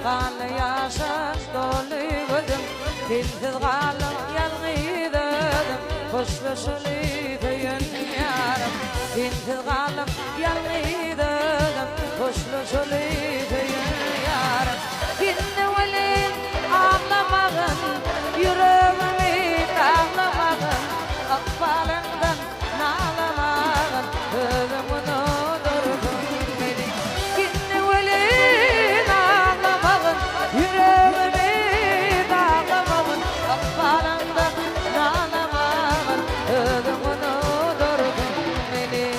Kanlı yaşa dolu gözüm Dilsiz kalım yalnız özüm Kuşlu köyün yarım Dilsiz kalım yalnız özüm Kuşlu köyün yarım Dinle velin ağlamadın Yüreğimi dağlamadın Akbalından nağlamadın Özümün odurgun beni Dinle velin ağlamadın Yüreğimi dağlamadın Akbalından nağlamadın Özümün odurgun beni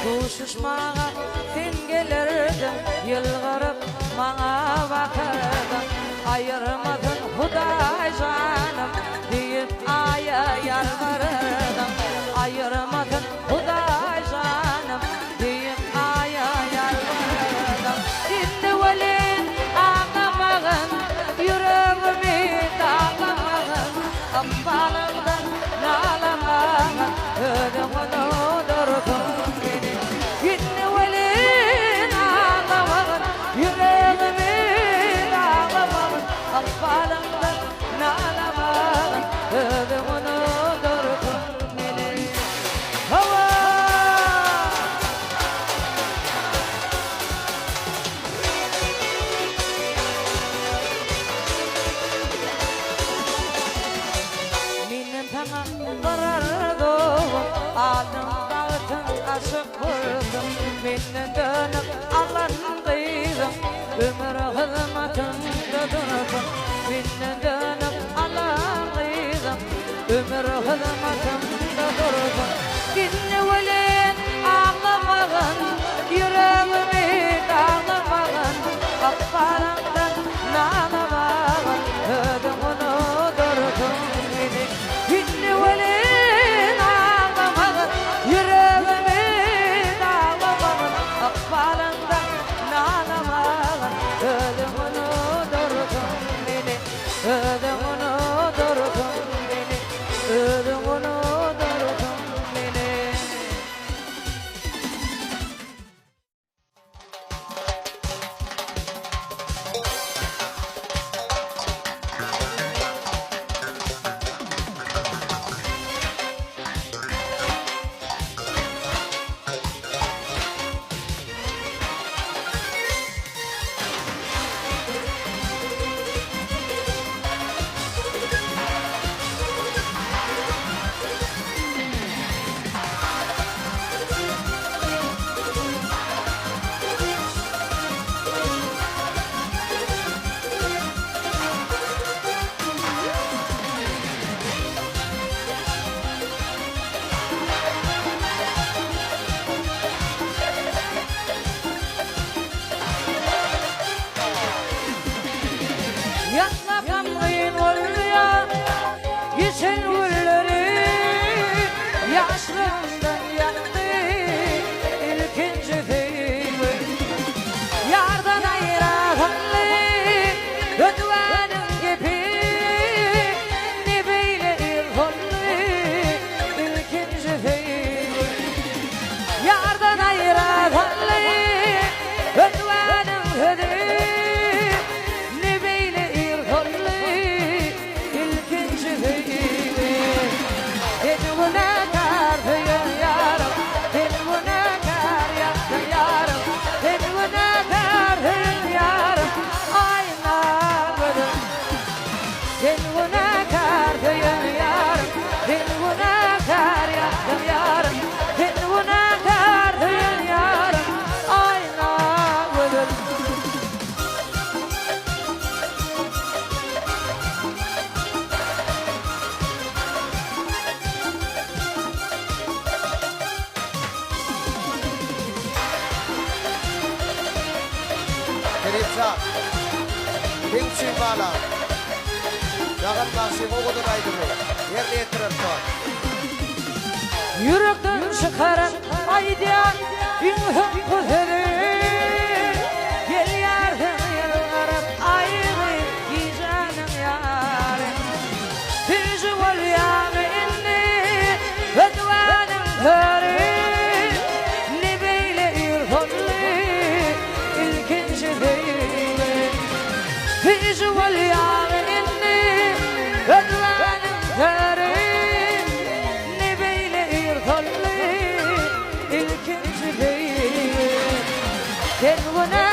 Kuşuşmağa sen gelirdin Yılgırıp bana bakırdın Ayırmadın Huday canım Deyip aya yalvarırdın Ayırmadın Huday canım Deyip aya yalvarırdın Şimdi velin ağlamağın Yüreğimi dağlamağın Akbalımdan nağlamağın Ödümün odurgun Yine velin ağlamadın Yüreğimi dağlamadın Akbalımdan nağlamadın Ödümün odurgun beni Hava Minin tamam karardım Aldım dağıtın aşık vurdum Minin dönüp Allah'ın kıydım Ömür hizmetinde durdum Minin dönüp Allah'ın kıydım Ömür hizmetinde durdum Dinle velin ağlamadın Yüreğimi dağlamadın Akbalımdan nağlamadın Ödümün odurgun beni Dinle velin ağlamadın Yüreğimi dağlamadın Akbalımdan nağlamadın Ödümün odurgun beni Ödümün odurgun beni Ödümün odurgun beni Yatlakam kıyın oluyor Geçen gülleri Yaşlımdan yaktı İlkinci feyli Yardan ayıratanlı Ödvanın gibi Ne böyle ilhollu İlkinci feyli Yardan ayıratanlı Ödvanın gibi Teresa, Pinchimala, Dagat Maximo Godonaido, Yerli Etranton. Yürekten çıkaran aydan ünhüm kudiri gel yardım yıllarım ayrı gizaным yarım Tüzü ol yağını ödvanım törü ne beyle yurtollu ilkinci değil Tüzü ol yağını ödvanım törü ilkinci değil Gel buna